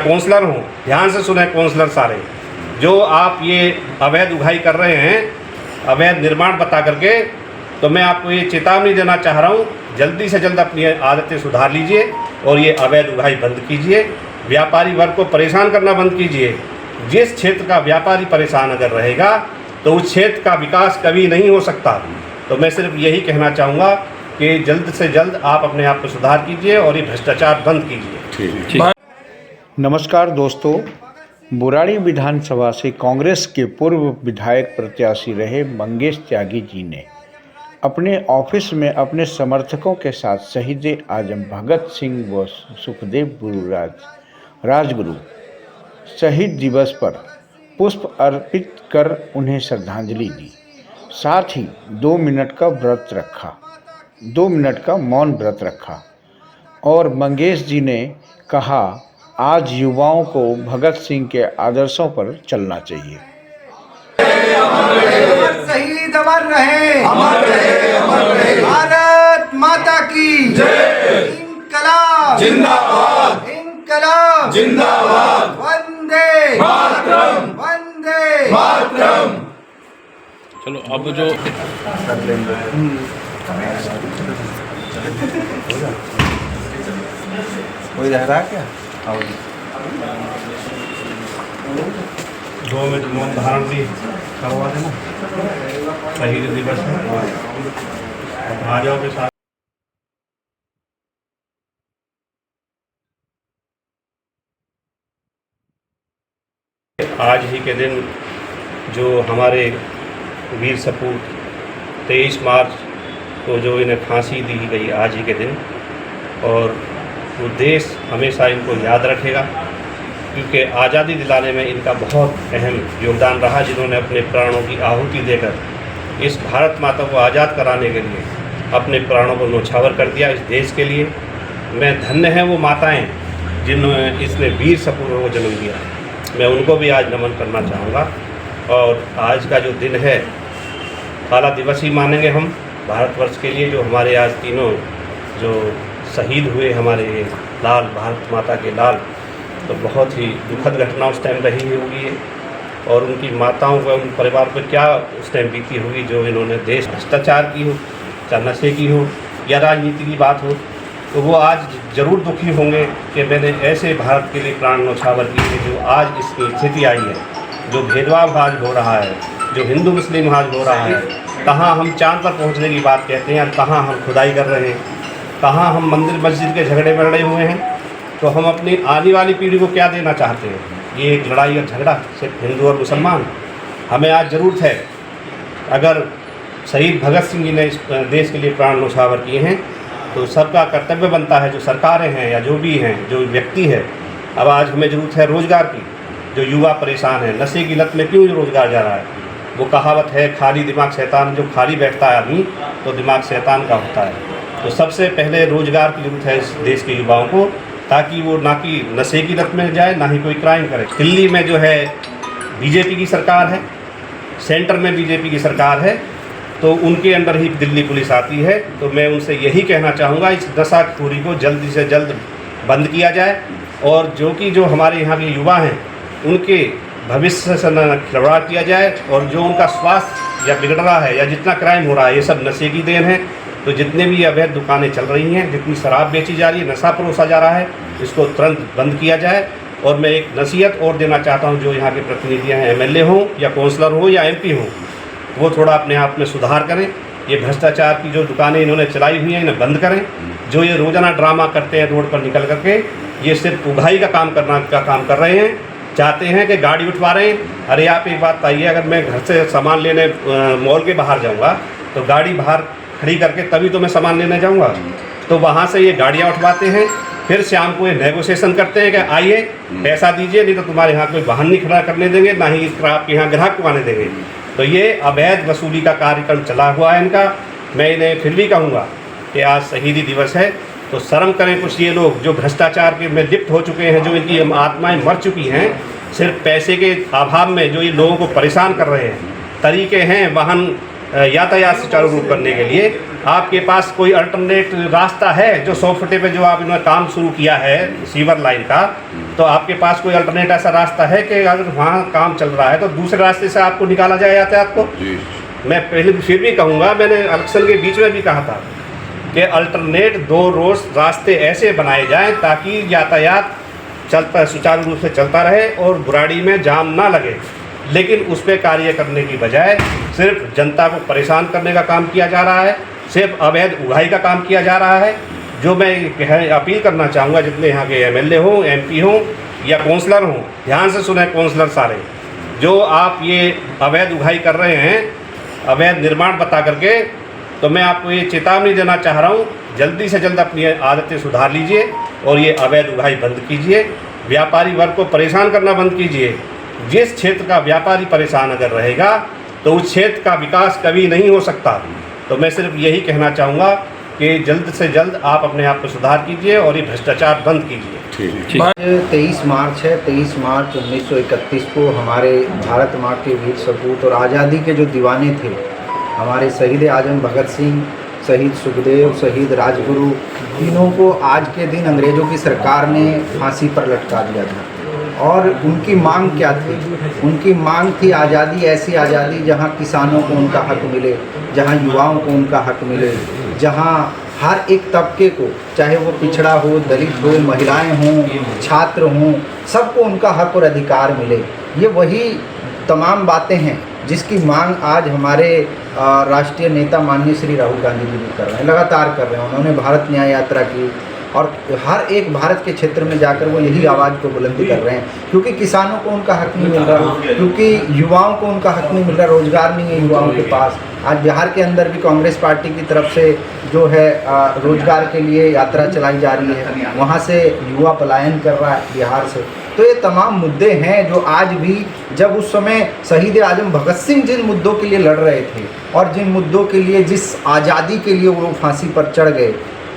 Counsellor हूँ, ध्यान से सुने काउंसलर सारे, जो आप ये अवैध उगाही कर रहे हैं, अवैध निर्माण बता करके, तो मैं आपको ये चेतावनी देना चाह रहा हूँ, जल्दी से जल्द अपनी आदतें सुधार लीजिए और ये अवैध उगाही बंद कीजिए। व्यापारी वर्ग को परेशान करना बंद कीजिए। जिस क्षेत्र का व्यापारी परेशान अगर रहेगा तो उस क्षेत्र का विकास कभी नहीं हो सकता। तो मैं सिर्फ यही कहना चाहूँगा कि जल्द से जल्द आप अपने आप को सुधार कीजिए और ये भ्रष्टाचार बंद कीजिए। नमस्कार दोस्तों, बुराड़ी विधानसभा से कांग्रेस के पूर्व विधायक प्रत्याशी रहे मंगेश त्यागी जी ने अपने ऑफिस में अपने समर्थकों के साथ शहीद आजम भगत सिंह व सुखदेव राजगुरु शहीद दिवस पर पुष्प अर्पित कर उन्हें श्रद्धांजलि दी। साथ ही 2 मिनट का मौन व्रत रखा और मंगेश जी ने कहा, आज युवाओं को भगत सिंह के आदर्शों पर चलना चाहिए। शहीद अमर रहे, भारत माता की जय। इनकलाब जिंदाबाद, इनकलाब जिंदाबाद, वंदे मातरम, वंदे मातरम। चलो अब जो कोई रह रहा क्या? 2 मिनट मौन धारण भी करवा देना, शहीद दिवस है। आ जाओ के साथ। आज ही के दिन जो हमारे वीर सपूत 23 मार्च को जो इन्हें फांसी दी गई, आज ही के दिन, और वो देश हमेशा इनको याद रखेगा, क्योंकि आज़ादी दिलाने में इनका बहुत अहम योगदान रहा, जिन्होंने अपने प्राणों की आहुति देकर इस भारत माता को आज़ाद कराने के लिए अपने प्राणों को न्यौछावर कर दिया इस देश के लिए। मैं धन्य हैं वो माताएं जिन्होंने इसने वीर सपूतों को जन्म दिया। मैं उनको भी आज नमन करना चाहूँगा। और आज का जो दिन है, काला दिवस ही मानेंगे हम भारतवर्ष के लिए, जो हमारे आज तीनों जो शहीद हुए, हमारे लाल, भारत माता के लाल, तो बहुत ही दुखद घटना उस टाइम रही होगी और उनकी माताओं का, उन परिवार पर क्या उस टाइम बीती होगी, जो इन्होंने देश भ्रष्टाचार की हो, चाहे नशे की हो या राजनीति की बात हो, तो वो आज ज़रूर दुखी होंगे कि मैंने ऐसे भारत के लिए प्राण न्यौछावर किए जो आज इसकी स्थिति आई है, जो भेदभाव आज हो रहा है, जो हिंदू मुस्लिम आज हो रहा है। कहाँ हम चाँद पर पहुँचने की बात कहते हैं और कहाँ हम खुदाई कर रहे हैं, कहाँ हम मंदिर मस्जिद के झगड़े में लड़े हुए हैं। तो हम अपनी आने वाली पीढ़ी को क्या देना चाहते हैं? ये एक लड़ाई और झगड़ा सिर्फ हिंदू और मुसलमान। हमें आज ज़रूरत है, अगर शहीद भगत सिंह जी ने इस देश के लिए प्राण न्यौछावर किए हैं, तो सबका कर्तव्य बनता है, जो सरकारें हैं या जो भी हैं, जो व्यक्ति है। अब आज हमें ज़रूरत है रोज़गार की। जो युवा परेशान है, नशे की लत में क्यों रोज़गार जा रहा है? वो कहावत है, खाली दिमाग शैतान, जो खाली बैठता है आदमी तो दिमाग शैतान का होता है। तो सबसे पहले रोज़गार की ज़रूरत है इस देश के युवाओं को, ताकि वो ना कि नशे की लत में जाए, ना ही कोई क्राइम करे। दिल्ली में जो है बीजेपी की सरकार है, सेंटर में बीजेपी की सरकार है, तो उनके अंदर ही दिल्ली पुलिस आती है। तो मैं उनसे यही कहना चाहूँगा, इस नशाखोरी को जल्दी से जल्द बंद किया जाए और जो हमारे यहाँ के युवा हैं उनके भविष्य से न खिलवाड़ किया जाए, और जो उनका स्वास्थ्य या बिगड़ रहा है या जितना क्राइम हो रहा है, ये सब नशे की देन है। तो जितने भी अवैध दुकानें चल रही हैं, जितनी शराब बेची जा रही है, नशा परोसा जा रहा है, इसको तुरंत बंद किया जाए। और मैं एक नसीहत और देना चाहता हूं, जो यहाँ के प्रतिनिधि हैं, एमएलए हों या काउंसलर हो या एमपी हों, वो थोड़ा अपने आप में सुधार करें। ये भ्रष्टाचार की जो दुकानें इन्होंने चलाई हुई हैं, इन्हें बंद करें। जो ये रोज़ाना ड्रामा करते हैं रोड पर निकल करके, ये सिर्फ उगाही का काम कर रहे हैं। चाहते हैं कि गाड़ी उठवा रहे हैं। अरे आप एक बात बताइए, अगर मैं घर से सामान लेने मॉल के बाहर जाऊँगा तो गाड़ी बाहर खड़ी करके तभी तो मैं सामान लेने जाऊंगा। तो वहाँ से ये गाड़ियाँ उठवाते हैं, फिर शाम को ये नेगोशिएशन करते हैं कि आइए पैसा दीजिए, नहीं तो तुम्हारे यहाँ कोई वाहन नहीं खड़ा करने देंगे, ना ही आपके यहाँ ग्राहक को आने देंगे। तो ये अवैध वसूली का कार्यक्रम चला हुआ है इनका। मैं इन्हें फिर भी कहूँगा कि आज शहीदी दिवस है, तो शर्म करें कुछ ये लोग जो भ्रष्टाचार के में लिप्त हो चुके हैं, जो इनकी आत्माएँ मर चुकी हैं सिर्फ पैसे के अभाव में, जो ये लोगों को परेशान कर रहे हैं। तरीके हैं वाहन यातायात सुचारू रूप करने के लिए। आपके पास कोई अल्टरनेट रास्ता है? जो 100 फुटे पे जो आप इन्होंने काम शुरू किया है सीवर लाइन का, तो तो आपके पास कोई अल्टरनेट ऐसा रास्ता है कि अगर वहाँ काम चल रहा है तो दूसरे रास्ते से आपको निकाला जाए यातायात को? मैं पहले फिर भी कहूँगा, मैंने इलेक्शन के बीच में भी कहा था कि अल्टरनेट 2 रोज रास्ते ऐसे बनाए जाएं ताकि यातायात चलता सुचारू रूप से चलता रहे और बुराड़ी में जाम ना लगे। लेकिन उस पर कार्य करने की बजाय सिर्फ जनता को परेशान करने का काम किया जा रहा है, सिर्फ अवैध उगाही का काम किया जा रहा है। जो मैं अपील करना चाहूँगा, जितने यहाँ के एमएलए हों, एमपी हों या काउंसलर हों, ध्यान से सुने काउंसलर सारे, जो आप ये अवैध उगाही कर रहे हैं, अवैध निर्माण बता करके, तो मैं आपको ये चेतावनी देना चाह रहा हूँ, जल्दी से जल्द अपनी आदतें सुधार लीजिए और ये अवैध उगाही बंद कीजिए। व्यापारी वर्ग को परेशान करना बंद कीजिए। जिस क्षेत्र का व्यापारी परेशान अगर रहेगा तो उस क्षेत्र का विकास कभी नहीं हो सकता। तो मैं सिर्फ यही कहना चाहूँगा कि जल्द से जल्द आप अपने आप को सुधार कीजिए और ये भ्रष्टाचार बंद कीजिए। आज 23 मार्च है। 23 मार्च 1931 को हमारे भारत माँ के वीर सपूत और आज़ादी के जो दीवाने थे, हमारे शहीद आजम भगत सिंह, शहीद सुखदेव, शहीद राजगुरु, तीनों को आज के दिन अंग्रेज़ों की सरकार ने फांसी पर लटका दिया था। और उनकी मांग क्या थी? उनकी मांग थी आज़ादी, ऐसी आज़ादी जहाँ किसानों को उनका हक मिले, जहाँ युवाओं को उनका हक मिले, जहाँ हर एक तबके को, चाहे वो पिछड़ा हो, दलित हो, महिलाएं हों, छात्र हों, सबको उनका हक और अधिकार मिले। ये वही तमाम बातें हैं जिसकी मांग आज हमारे राष्ट्रीय नेता माननीय श्री राहुल गांधी जी भी कर रहे हैं, लगातार कर रहे हैं। उन्होंने भारत न्याय यात्रा की और हर एक भारत के क्षेत्र में जाकर वो यही आवाज़ को बुलंद कर रहे हैं, क्योंकि किसानों को उनका हक नहीं मिल रहा, क्योंकि युवाओं को उनका हक नहीं मिल रहा, रोज़गार नहीं है युवाओं के पास। आज बिहार के अंदर भी कांग्रेस पार्टी की तरफ से जो है रोज़गार के लिए यात्रा चलाई जा रही है, वहाँ से युवा पलायन कर रहा है बिहार से। तो ये तमाम मुद्दे हैं जो आज भी, जब उस समय शहीद आजम भगत सिंह जिन मुद्दों के लिए लड़ रहे थे और जिन मुद्दों के लिए, जिस आज़ादी के लिए वो फांसी पर चढ़ गए,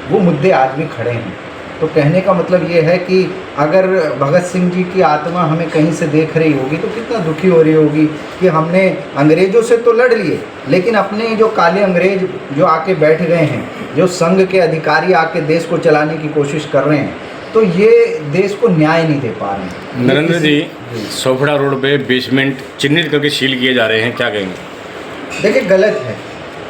वो मुद्दे आज भी खड़े हैं। तो कहने का मतलब ये है कि अगर भगत सिंह जी की आत्मा हमें कहीं से देख रही होगी तो कितना दुखी हो रही होगी कि हमने अंग्रेज़ों से तो लड़ लिए, लेकिन अपने जो काले अंग्रेज जो आके बैठ गए हैं, जो संघ के अधिकारी आके देश को चलाने की कोशिश कर रहे हैं, तो ये देश को न्याय नहीं दे पा रहे हैं। नरेंद्र जी, सोफड़ा रोड पे बेसमेंट चिन्हित करके सील किए जा रहे हैं, क्या कहेंगे? देखिए, गलत है।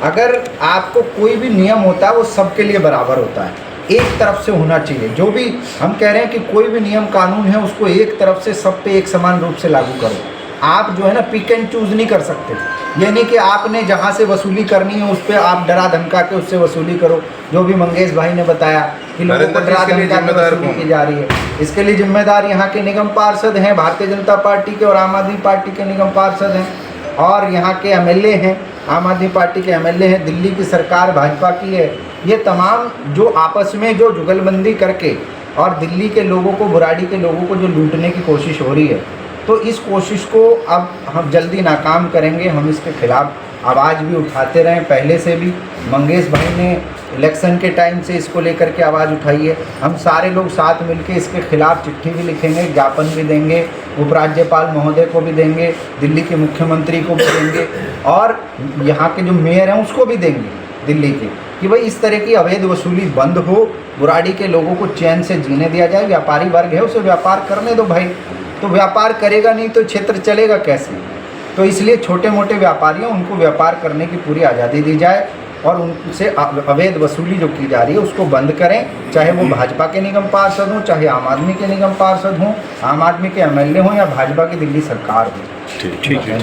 अगर आपको कोई भी नियम होता है वो सबके लिए बराबर होता है, एक तरफ से होना चाहिए। जो भी हम कह रहे हैं कि कोई भी नियम कानून है उसको एक तरफ से सब पे एक समान रूप से लागू करो। आप जो है ना पिक एंड चूज़ नहीं कर सकते। ये नहीं कि आपने जहाँ से वसूली करनी है उस पर आप डरा धमका के उससे वसूली करो, जो भी मंगेश भाई ने बताया कि लोगों को डरा धमका के वसूली की जा रही है। इसके लिए जिम्मेदार यहाँ के निगम पार्षद हैं, भारतीय जनता पार्टी के और आम आदमी पार्टी के निगम पार्षद हैं, और यहाँ के एमएलए हैं, आम आदमी पार्टी के एमएलए हैं, दिल्ली की सरकार भाजपा की है। ये तमाम जो आपस में जो जुगलबंदी करके और दिल्ली के लोगों को, बुराड़ी के लोगों को जो लूटने की कोशिश हो रही है, तो इस कोशिश को अब हम जल्दी नाकाम करेंगे। हम इसके खिलाफ आवाज़ भी उठाते रहे, पहले से भी मंगेश भाई ने इलेक्शन के टाइम से इसको लेकर के आवाज़ उठाई है। हम सारे लोग साथ मिलके इसके खिलाफ चिट्ठी भी लिखेंगे, ज्ञापन भी देंगे, उपराज्यपाल महोदय को भी देंगे, दिल्ली के मुख्यमंत्री को भी देंगे, और यहाँ के जो मेयर हैं उसको भी देंगे दिल्ली के, कि भाई इस तरह की अवैध वसूली बंद हो, बुराड़ी के लोगों को चैन से जीने दिया जाए। व्यापारी वर्ग है, उसे व्यापार करने दो भाई, तो व्यापार करेगा नहीं तो क्षेत्र चलेगा कैसे? तो इसलिए छोटे मोटे व्यापारियों, उनको व्यापार करने की पूरी आज़ादी दी जाए और उनसे अवैध वसूली जो की जा रही है उसको बंद करें, चाहे वो भाजपा के निगम पार्षद हों, चाहे आम आदमी के निगम पार्षद हों, आम आदमी के एमएलए हों या भाजपा की दिल्ली सरकार हो। ठीक है।